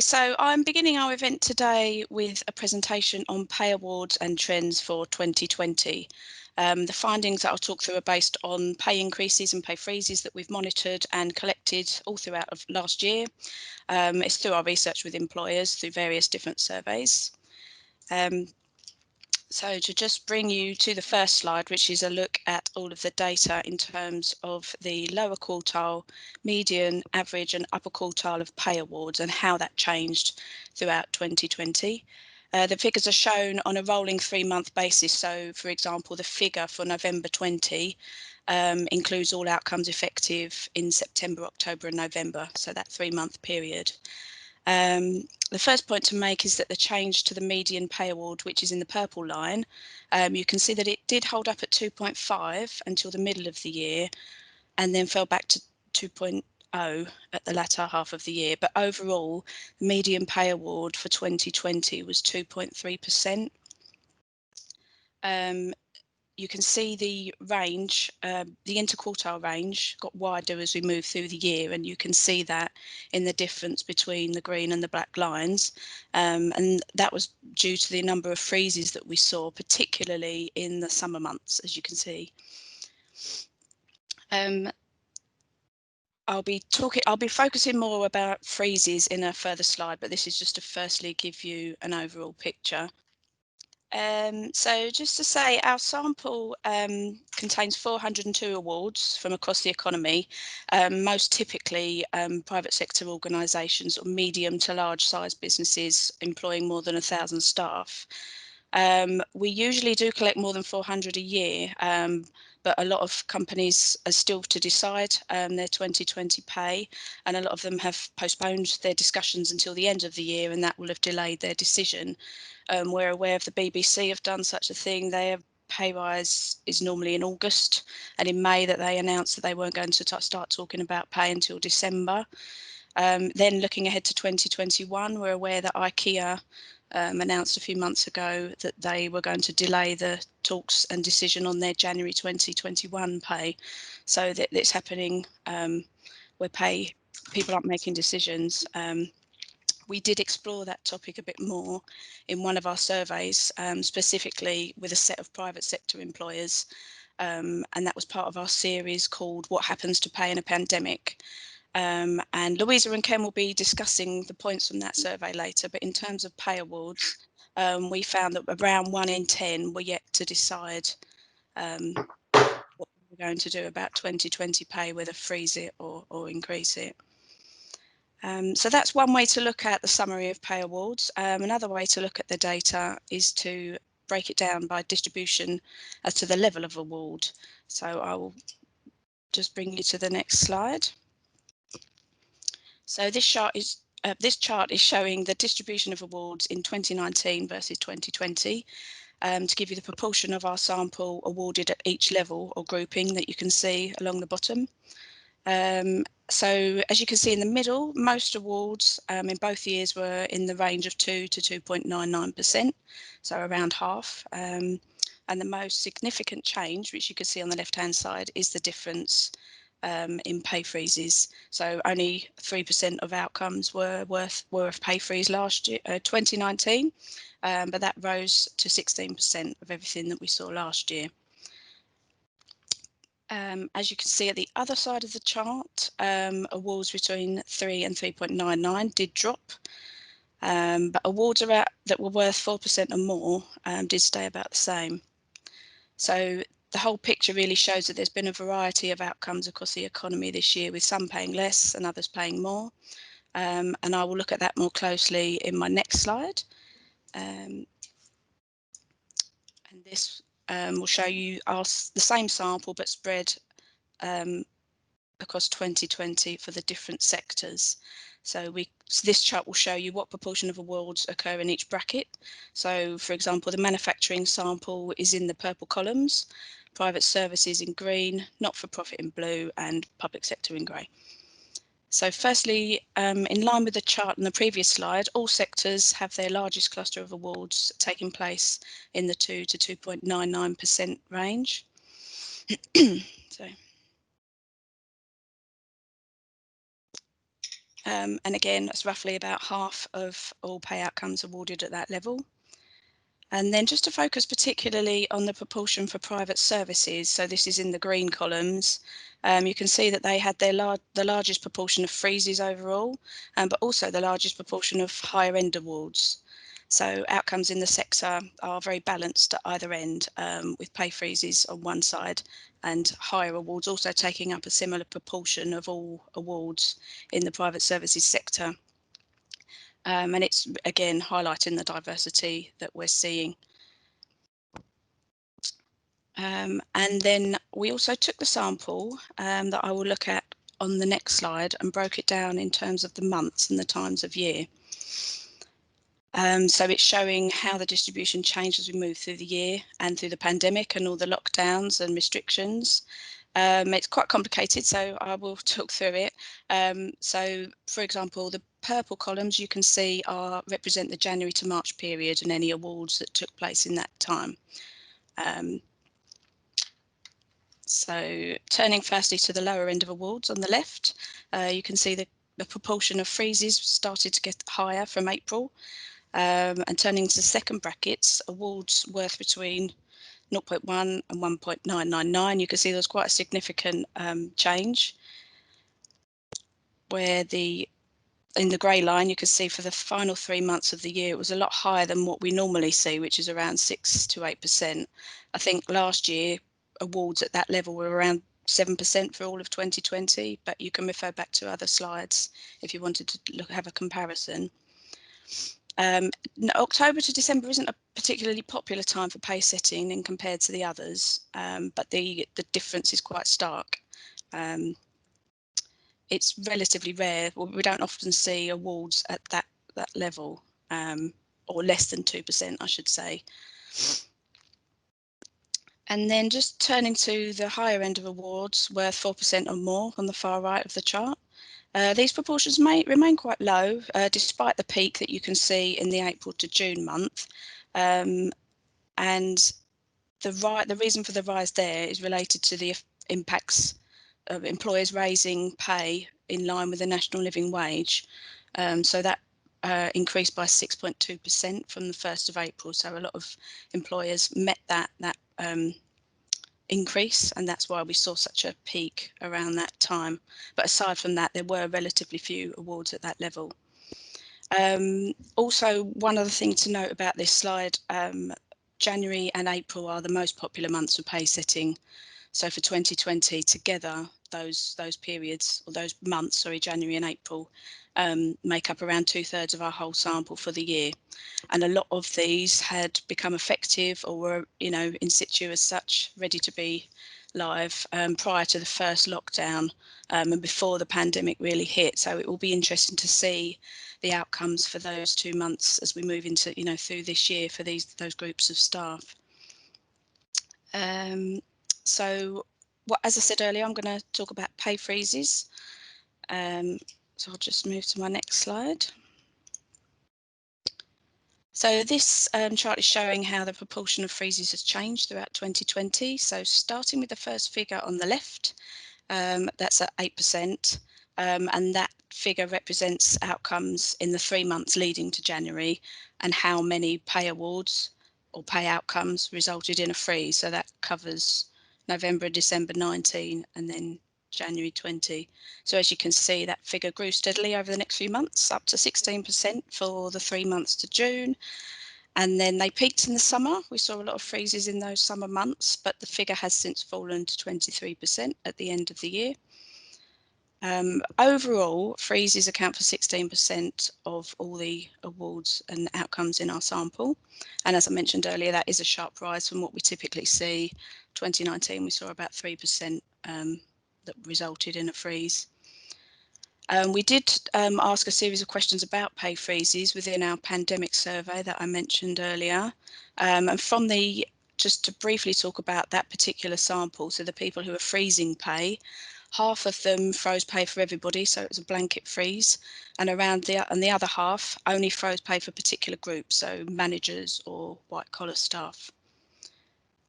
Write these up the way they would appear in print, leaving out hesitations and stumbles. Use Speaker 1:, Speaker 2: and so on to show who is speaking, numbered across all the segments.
Speaker 1: so I'm beginning our event today with a presentation on pay awards and trends for 2020. The findings that I'll talk through are based on pay increases and pay freezes that we've monitored and collected all throughout of last year. It's through our research with employers through various different surveys. So to just bring you to the first slide, which is a look at all of the data in terms of the lower quartile, median, average and upper quartile of pay awards and how that changed throughout 2020. The figures are shown on a rolling 3-month basis. So, for example, the figure for November 20 includes all outcomes effective in September, October and November, so that 3-month period. The first point to make is that the change to the median pay award, which is in the purple line, you can see that it did hold up at 2.5 until the middle of the year and then fell back to 2.0 at the latter half of the year. But overall, the median pay award for 2020 was 2.3%. You can see the range, the interquartile range got wider as we move through the year, and you can see that in the difference between the green and the black lines. And that was due to the number of freezes that we saw, particularly in the summer months, as you can see. I'll be focusing more about freezes in a further slide, but this is just to firstly give you an overall picture. So just to say, our sample contains 402 awards from across the economy, most typically private sector organisations or medium to large size businesses employing more than 1,000 staff. We usually do collect more than 400 a year, but a lot of companies are still to decide their 2020 pay, and a lot of them have postponed their discussions until the end of the year, and that will have delayed their decision. We're aware of the BBC have done such a thing. Their pay rise is normally in August, and in May that they announced that they weren't going to start talking about pay until December. Then looking ahead to 2021, we're aware that IKEA announced a few months ago that they were going to delay the talks and decision on their January 2021 pay. So that it's happening where people aren't making decisions. We did explore that topic a bit more in one of our surveys, specifically with a set of private sector employers. And that was part of our series called What Happens to Pay in a Pandemic? And Louisa and Ken will be discussing the points from that survey later. But in terms of pay awards, we found that around 1 in 10 were yet to decide what we're going to do about 2020 pay, whether freeze it or increase it. So that's one way to look at the summary of pay awards. Another way to look at the data is to break it down by distribution as to the level of award. So I will just bring you to the next slide. So this chart is showing the distribution of awards in 2019 versus 2020 to give you the proportion of our sample awarded at each level or grouping that you can see along the bottom. So as you can see in the middle, most awards in both years were in the range of 2 to 2.99%, so around half. And the most significant change, which you can see on the left-hand side, is the difference in pay freezes. So only 3% of outcomes were of pay freeze last year, 2019, but that rose to 16% of everything that we saw last year. As you can see at the other side of the chart, awards between 3 and 3.99 did drop, but awards that were worth 4% or more did stay about the same. So the whole picture really shows that there's been a variety of outcomes across the economy this year, with some paying less and others paying more. And I will look at that more closely in my next slide. And this will show you the same sample but spread across 2020 for the different sectors. So this chart will show you what proportion of awards occur in each bracket. So for example, the manufacturing sample is in the purple columns, private services in green, not-for-profit in blue and public sector in grey. So firstly, in line with the chart in the previous slide, all sectors have their largest cluster of awards taking place in the 2 to 2.99% range. So And again, that's roughly about half of all pay outcomes awarded at that level. And then just to focus particularly on the proportion for private services, so this is in the green columns, you can see that they had the largest proportion of freezes overall, but also the largest proportion of higher end awards. So outcomes in the sector are very balanced at either end, with pay freezes on one side and higher awards also taking up a similar proportion of all awards in the private services sector. And it's again highlighting the diversity that we're seeing. And then we also took the sample that I will look at on the next slide and broke it down in terms of the months and the times of year. So it's showing how the distribution changed as we move through the year and through the pandemic and all the lockdowns and restrictions. It's quite complicated, so I will talk through it. So, for example, the purple columns you can see represent the January to March period and any awards that took place in that time. So turning firstly to the lower end of awards on the left, you can see the proportion of freezes started to get higher from April. And turning to the second brackets, awards worth between 0.1 and 1.999, you can see there's quite a significant change, where in the grey line, you can see for the final 3 months of the year, it was a lot higher than what we normally see, which is around 6 to 8%. I think last year, awards at that level were around 7% for all of 2020, but you can refer back to other slides if you wanted to have a comparison. October to December isn't a particularly popular time for pay setting in compared to the others, but the difference is quite stark. It's relatively rare. We don't often see awards at that level, or less than 2%, I should say. And then just turning to the higher end of awards worth 4% or more on the far right of the chart. These proportions may remain quite low, despite the peak that you can see in the April to June month. And the reason for the rise there is related to the impacts of employers raising pay in line with the national living wage. So that increased by 6.2% from the 1st of April. So a lot of employers met that increase, and that's why we saw such a peak around that time. But aside from that, there were relatively few awards at that level. Also, one other thing to note about this slide, January and April are the most popular months for pay setting. So for 2020 together, those periods, or those months, sorry, January and April, make up around 2/3 of our whole sample for the year. And a lot of these had become effective or were, in situ as such, ready to be live prior to the first lockdown, and before the pandemic really hit. So it will be interesting to see the outcomes for those 2 months as we move into, through this year for those groups of staff. So as I said earlier, I'm going to talk about pay freezes. So I'll just move to my next slide. So this chart is showing how the proportion of freezes has changed throughout 2020. So starting with the first figure on the left, that's at 8%, and that figure represents outcomes in the 3 months leading to January and how many pay awards or pay outcomes resulted in a freeze. So that covers November and December 19 and then January 20. So as you can see, that figure grew steadily over the next few months, up to 16% for the 3 months to June. And then they peaked in the summer. We saw a lot of freezes in those summer months, but the figure has since fallen to 23% at the end of the year. Overall, freezes account for 16% of all the awards and outcomes in our sample. And as I mentioned earlier, that is a sharp rise from what we typically see. 2019, we saw about 3% that resulted in a freeze. We did ask a series of questions about pay freezes within our pandemic survey that I mentioned earlier. And just to briefly talk about that particular sample, so the people who are freezing pay, half of them froze pay for everybody, so it was a blanket freeze, and the other half only froze pay for particular groups, so managers or white collar staff.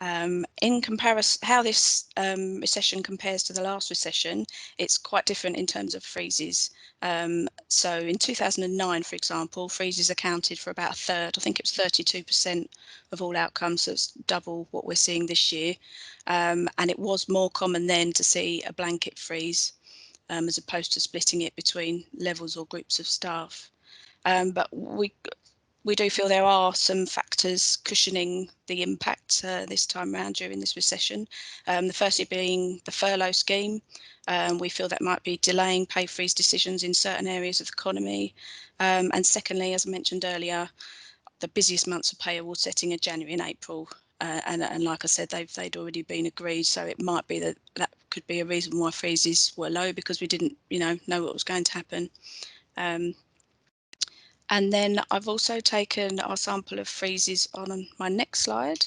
Speaker 1: In comparison, how this recession compares to the last recession, it's quite different in terms of freezes. So in 2009, for example, freezes accounted for about a third. I think it was 32% of all outcomes. So it's double what we're seeing this year. And it was more common then to see a blanket freeze as opposed to splitting it between levels or groups of staff. But we do feel there are some factors cushioning the impact this time around during this recession. The firstly being the furlough scheme. We feel that might be delaying pay freeze decisions in certain areas of the economy. And secondly, as I mentioned earlier, the busiest months of pay award setting are January and April. And like I said, they'd already been agreed, so it might be that could be a reason why freezes were low, because we didn't, know what was going to happen. And then I've also taken our sample of freezes on my next slide.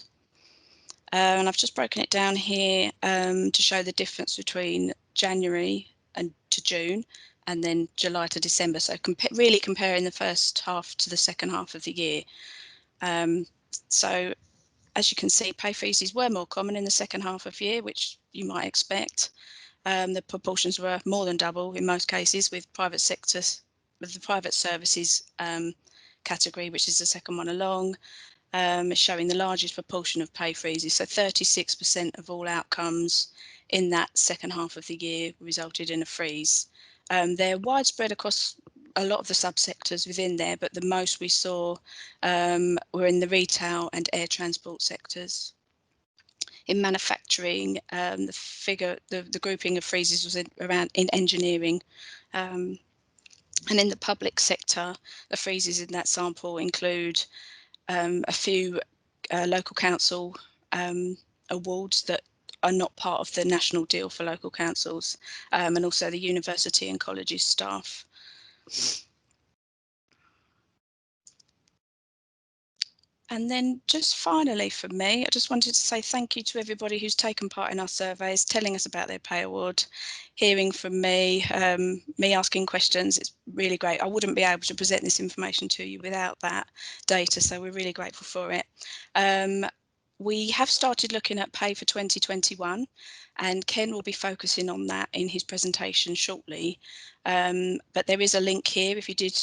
Speaker 1: And I've just broken it down here to show the difference between January and to June, and then July to December. So really comparing the first half to the second half of the year. So as you can see, pay freezes were more common in the second half of the year, which you might expect. The proportions were more than double in most cases, with the private services category, which is the second one along, showing the largest proportion of pay freezes. So 36% of all outcomes in that second half of the year resulted in a freeze. They're widespread across a lot of the subsectors within there, but the most we saw were in the retail and air transport sectors. In manufacturing, the grouping of freezes was around in engineering. And in the public sector, the freezes in that sample include a few local council awards that are not part of the national deal for local councils, and also the university and colleges staff. And then just finally for me, I just wanted to say thank you to everybody who's taken part in our surveys, telling us about their pay award, hearing from me, me asking questions. It's really great. I wouldn't be able to present this information to you without that data, so we're really grateful for it. We have started looking at pay for 2021, and Ken will be focusing on that in his presentation shortly. But there is a link here if you did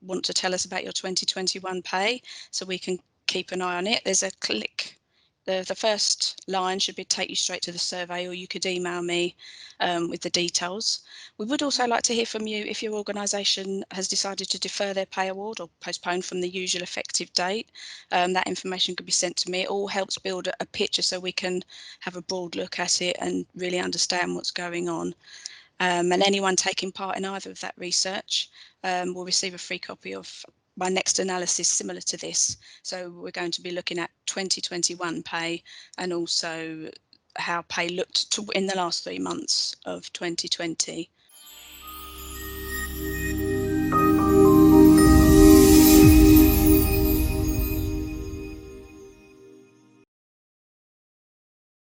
Speaker 1: want to tell us about your 2021 pay, so we can keep an eye on it. There's a click. The first line should take you straight to the survey, or you could email me with the details. We would also like to hear from you if your organisation has decided to defer their pay award or postpone from the usual effective date. That information could be sent to me. It all helps build a picture so we can have a broad look at it and really understand what's going on. And anyone taking part in either of that research will receive a free copy of my next analysis similar to this. So we're going to be looking at 2021 pay and also how pay looked in the last 3 months of 2020.